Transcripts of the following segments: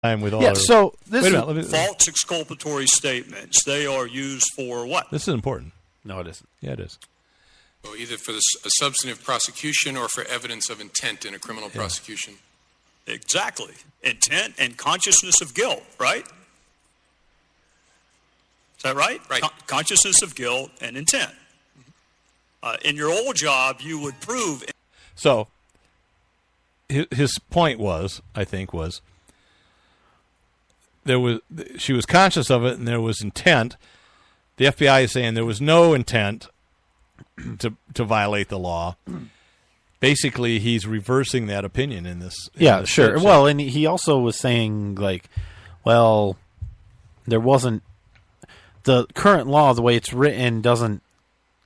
time with all. Yeah. So this wait a minute. False exculpatory statements. They are used for what? This is important. No, it isn't. Yeah, it is. So either for a substantive prosecution or for evidence of intent in a criminal prosecution. Exactly. Intent and consciousness of guilt, right? Is that right? Right. Consciousness of guilt and intent. In your old job, you would prove. So his point was, I think, was she was conscious of it and there was intent. The FBI is saying there was no intent to violate the law. Basically, he's reversing that opinion in this. Yeah, sure. Case. Well, and he also was saying, like, well, there wasn't the current law, the way it's written, doesn't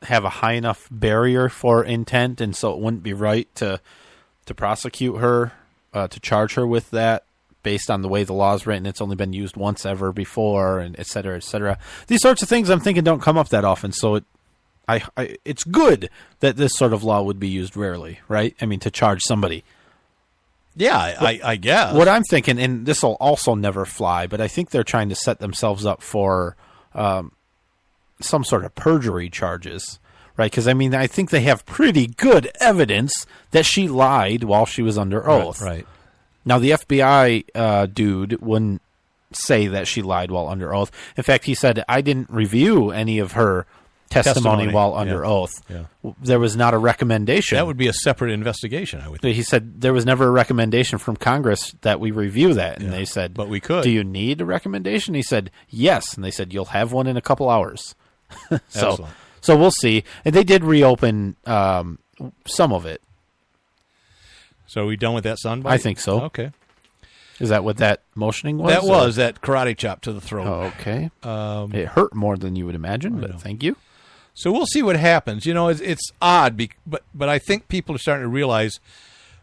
have a high enough barrier for intent, and so it wouldn't be right to prosecute her, to charge her with that based on the way the law is written. It's only been used once ever before, and et cetera, et cetera. These sorts of things I'm thinking don't come up that often, so it's good that this sort of law would be used rarely, right? I mean, to charge somebody. Yeah, I guess. What I'm thinking, and this will also never fly, but I think they're trying to set themselves up for some sort of perjury charges, right? Because, I mean, I think they have pretty good evidence that she lied while she was under oath. Right. Now, the FBI dude wouldn't say that she lied while under oath. In fact, he said, I didn't review any of her testimony while under oath. Yeah. There was not a recommendation. That would be a separate investigation, I would think. He said there was never a recommendation from Congress that we review that. And they said, but we could. Do you need a recommendation? He said, yes. And they said, you'll have one in a couple hours. So we'll see. And they did reopen some of it. So are we done with that soundbite? I think so. Okay. Is that what that motioning was? That was that karate chop to the throat. Oh, okay. It hurt more than you would imagine, but thank you. So we'll see what happens. You know, it's odd, but I think people are starting to realize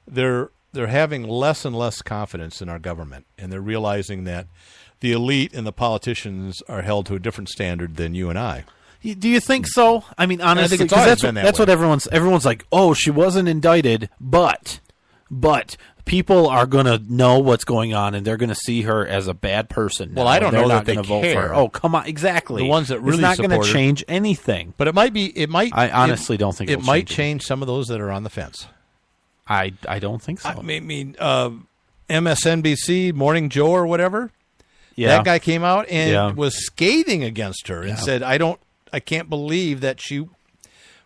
they're having less and less confidence in our government, and they're realizing that the elite and the politicians are held to a different standard than you and I. Do you think so? I mean, honestly, I think that's what everyone's like. Oh, she wasn't indicted, but people are going to know what's going on, and they're going to see her as a bad person. Well, I don't know that they vote for her. Oh, come on, exactly. The ones that really it's not going to change anything. But it might be. It might. I honestly don't think it might change some of those that are on the fence. I don't think so. I mean, MSNBC, Morning Joe, or whatever. Yeah, that guy came out and was scathing against her and said, I can't believe that she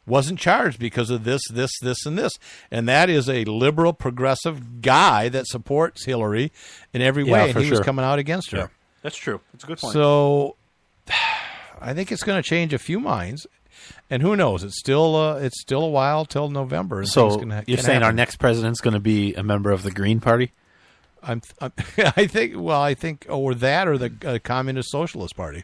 wasn't charged because of this, and this. And that is a liberal, progressive guy that supports Hillary in every way, and he was coming out against her. Yeah. That's true. That's a good point. So I think it's going to change a few minds, and who knows? It's still a while till November. And so you're saying our next president's going to be a member of the Green Party? I think or that or the Communist Socialist Party.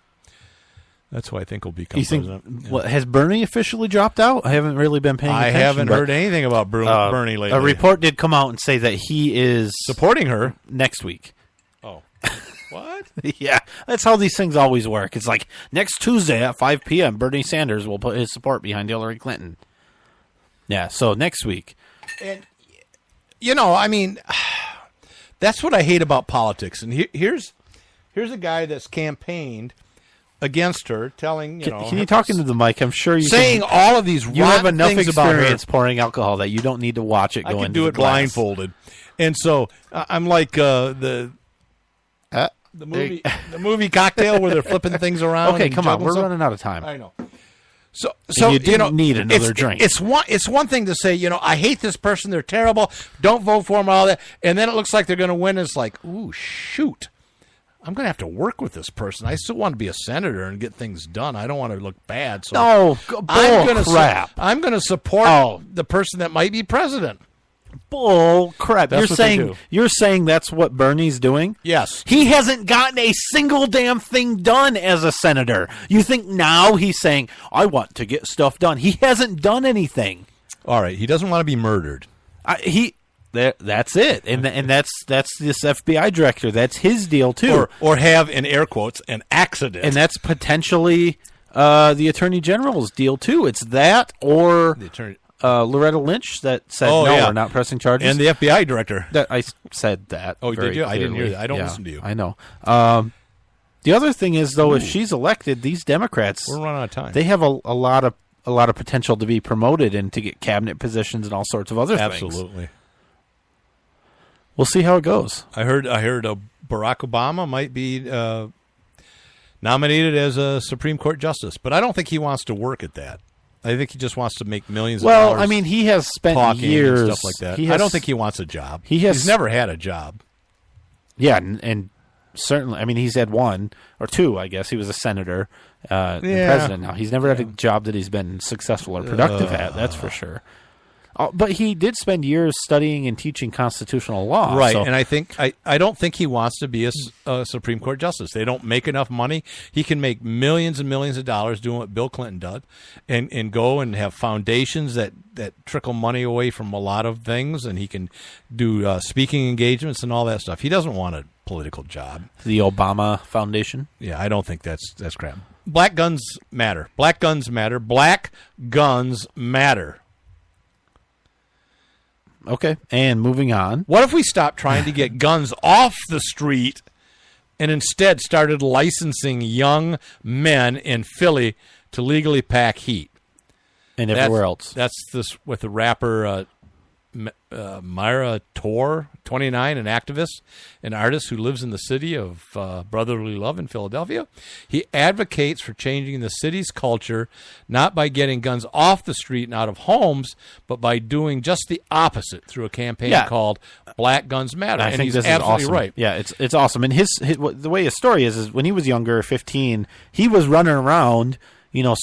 That's who I think will become president. What, has Bernie officially dropped out? I haven't really been paying attention. I haven't heard anything about Bernie lately. A report did come out and say that he is supporting her next week. Oh. What? Yeah, that's how these things always work. It's like next Tuesday at 5 p.m., Bernie Sanders will put his support behind Hillary Clinton. Yeah, so next week. And, you know, I mean, that's what I hate about politics. And here's a guy that's campaigned against her, telling, Can you talk into the mic? I'm sure you saying all of these you have enough things experience pouring alcohol that you don't need to watch it go into the I can do it glass. blindfolded. And so I'm like the movie Cocktail where they're flipping things around. Okay, come on, we're running out of time. I know. So you didn't need another drink. It's one thing to say, I hate this person, they're terrible, don't vote for them, all that, and then it looks like they're going to win. And it's like, ooh, shoot. I'm going to have to work with this person. I still want to be a senator and get things done. I don't want to look bad. So I'm going to support the person that might be president. Bull crap. You're saying that's what Bernie's doing? Yes. He hasn't gotten a single damn thing done as a senator. You think now he's saying, I want to get stuff done. He hasn't done anything. All right. He doesn't want to be murdered. That's it, and that's this FBI director. That's his deal too, or have in air quotes an accident, and that's potentially the Attorney General's deal too. It's that, or Loretta Lynch that said, Oh, no, yeah. we're not pressing charges. And the FBI director. That I said that. Oh, did very you? I didn't hear clearly. that. I don't Yeah, listen to you. I know. The other thing is, though, if she's elected, these Democrats, We're running out of time. they have a lot of potential to be promoted and to get cabinet positions and all sorts of other things. Absolutely. We'll see how it goes. I heard Barack Obama might be nominated as a Supreme Court justice, but I don't think he wants to work at that. I think he just wants to make millions of Well, dollars. I mean, he has spent talking years and stuff like that. He I has- don't think he wants a job. He has- He's never had a job. Yeah, and certainly, I mean, he's had one or two, I guess. He was a senator and president now. He's never had a job that he's been successful or productive at, that's for sure. But he did spend years studying and teaching constitutional law. Right, so- and I don't think he wants to be a Supreme Court justice. They don't make enough money. He can make millions and millions of dollars doing what Bill Clinton did, and go and have foundations that trickle money away from a lot of things, and he can do speaking engagements and all that stuff. He doesn't want a political job. the Obama Foundation. Yeah, I don't think that's crap. Black guns matter. Black guns matter. Black guns matter. Okay, and moving on. What if we stopped trying to get guns off the street and instead started licensing young men in Philly to legally pack heat? And everywhere else. That's this with the rapper Myra Tor, 29, an activist, an artist who lives in the city of brotherly love in Philadelphia. He advocates for changing the city's culture, not by getting guns off the street and out of homes, but by doing just the opposite through a campaign Yeah. called Black Guns Matter. I And think he's this absolutely is awesome. right. Yeah, it's awesome. And the way his story is when he was younger, 15, he was running around,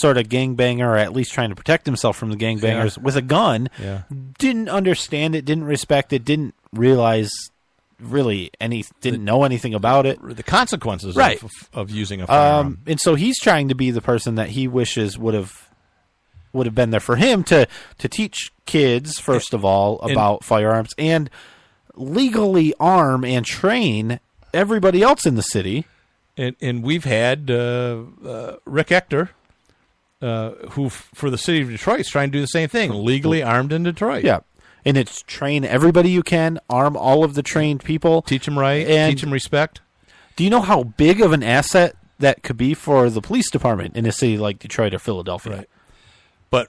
sort of gangbanger, or at least trying to protect himself from the gangbangers with a gun. Yeah. Didn't understand it, didn't respect it, didn't realize really didn't know anything about it. The consequences Right. of using a firearm. And so he's trying to be the person that he wishes would have been there for him to teach kids, first of all, about firearms and legally arm and train everybody else in the city. And we've had Rick Ector, who for the city of Detroit is trying to do the same thing, legally armed in Detroit. Yeah. And it's train everybody you can, arm all of the trained people. Teach them right, And teach them respect. do you know how big of an asset that could be for the police department in a city like Detroit or Philadelphia? Right. But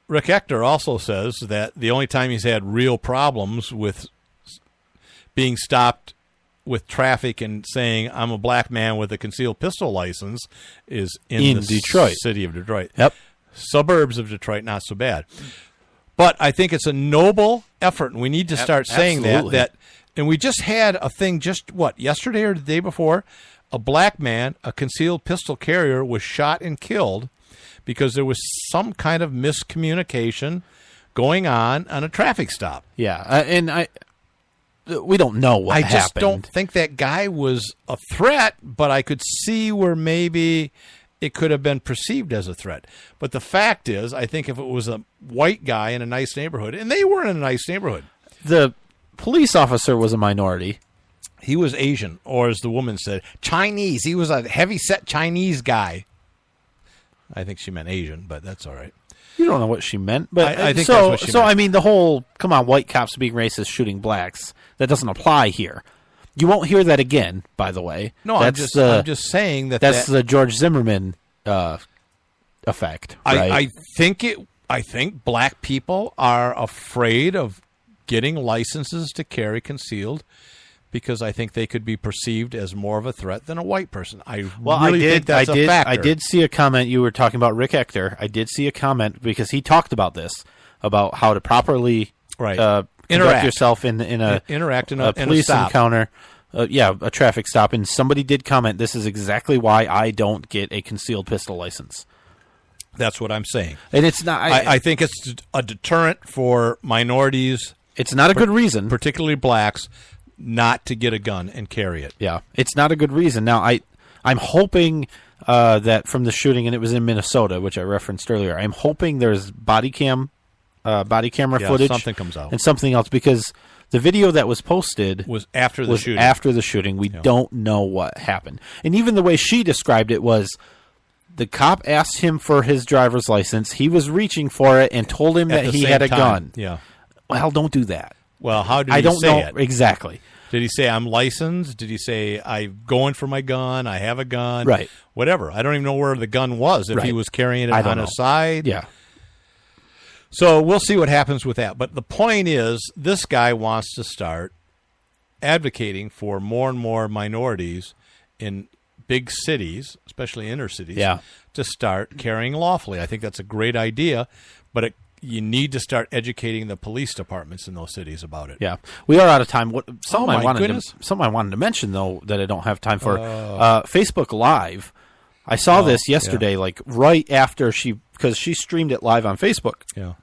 Rick Ector also says that the only time he's had real problems with being stopped with traffic and saying, I'm a black man with a concealed pistol license, is in the Detroit. city of Detroit. Yep. Suburbs of Detroit, not so bad. But I think it's a noble effort, and we need to start saying absolutely. that. And we just had a thing yesterday or the day before, a black man, a concealed pistol carrier, was shot and killed because there was some kind of miscommunication going on a traffic stop. Yeah. And we don't know what I happened. just don't think that guy was a threat, but I could see where maybe it could have been perceived as a threat. But the fact is, I think if it was a white guy in a nice neighborhood, and they were in a nice neighborhood, The police officer was a minority. he was Asian, or as the woman said, Chinese. He was a heavy-set Chinese guy. I think she meant Asian, but that's all right. You don't know what she meant, but I think so. that's what she so meant. I mean, the whole "come on, white cops being racist, shooting blacks" that doesn't apply here. You won't hear that again, by the way. No, I'm just saying that that's the George Zimmerman effect. Right? I think black people are afraid of getting licenses to carry concealed because I think they could be perceived as more of a threat than a white person. I think that's a factor. I did see a comment. You were talking about Rick Ector. I did see a comment because he talked about this, about how to properly conduct yourself in a police stop. encounter. A traffic stop. And somebody did comment, this is exactly why I don't get a concealed pistol license. That's what I'm saying. And it's not. I think it's a deterrent for minorities. It's not a good reason. Particularly blacks, not to get a gun and carry it. Yeah, it's not a good reason. Now, I'm hoping that from the shooting, and it was in Minnesota, which I referenced earlier, I'm hoping there's body camera footage. Something comes out. And something else, because the video that was posted was after the shooting. After the shooting. We don't know what happened. And even the way she described it was, The cop asked him for his driver's license. He was reaching for it and told him At that the he same had a time. gun. Yeah. Well, don't do that. Well, how did I he don't say know it? exactly. Did he say I'm licensed? Did he say I'm going for my gun? I have a gun? Right. Whatever. I don't even know where the gun was. If he Right. was carrying it I don't on know. his side. Yeah. So we'll see what happens with that. But the point is, this guy wants to start advocating for more and more minorities in big cities, especially inner cities, Yeah. to start carrying lawfully. I think that's a great idea, but you need to start educating the police departments in those cities about it. Yeah, we are out of time. Oh, my goodness. Something I wanted to mention, though, that I don't have time for. Facebook Live. I saw this yesterday, like right after because she streamed it live on Facebook Yeah.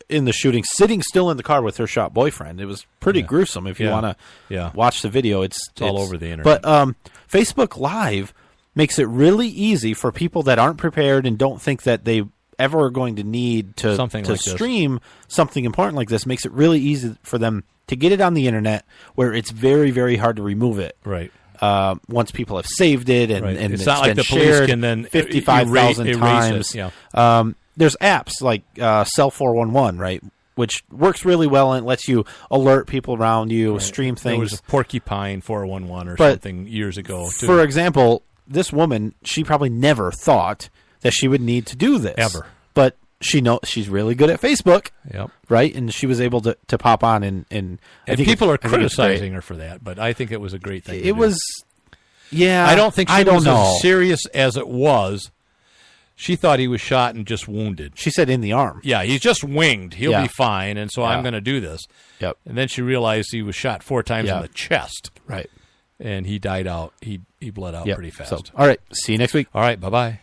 in the shooting, sitting still in the car with her shot boyfriend. It was pretty gruesome. If you Yeah. want to Yeah. watch the video, it's all over the internet. But Facebook Live makes it really easy for people that aren't prepared and don't think that they ever are going to need to Something like this. stream something important like this. Makes it really easy for them to get it on the internet, where it's very, very hard to remove it. Right. Once people have saved it and, Right. and It's it's not like been the police shared can then 55,000 erase it. times. Yeah. There's apps like Cell 411, right, which works really well and lets you alert people around you, stream There things. was a Porcupine 411 or But something years ago, too. For example, this woman, she probably never thought that she would need to do this Ever. but she's really good at Facebook. Yep. Right, and she was able to pop on and And I think people are I think it's great. criticizing her for that, but I think it was a great thing. to It do. was, yeah. I don't think she I don't was know. as serious as it was. She thought he was shot and just wounded. She said in the arm. Yeah, he's just winged. He'll Yeah. be fine, and so Yeah. I'm going to do this. Yep. And then she realized he was shot 4 times Yeah. in the chest, Right. and he died out. He bled out Yep. pretty fast. So, all right. See you next week. All right, bye-bye.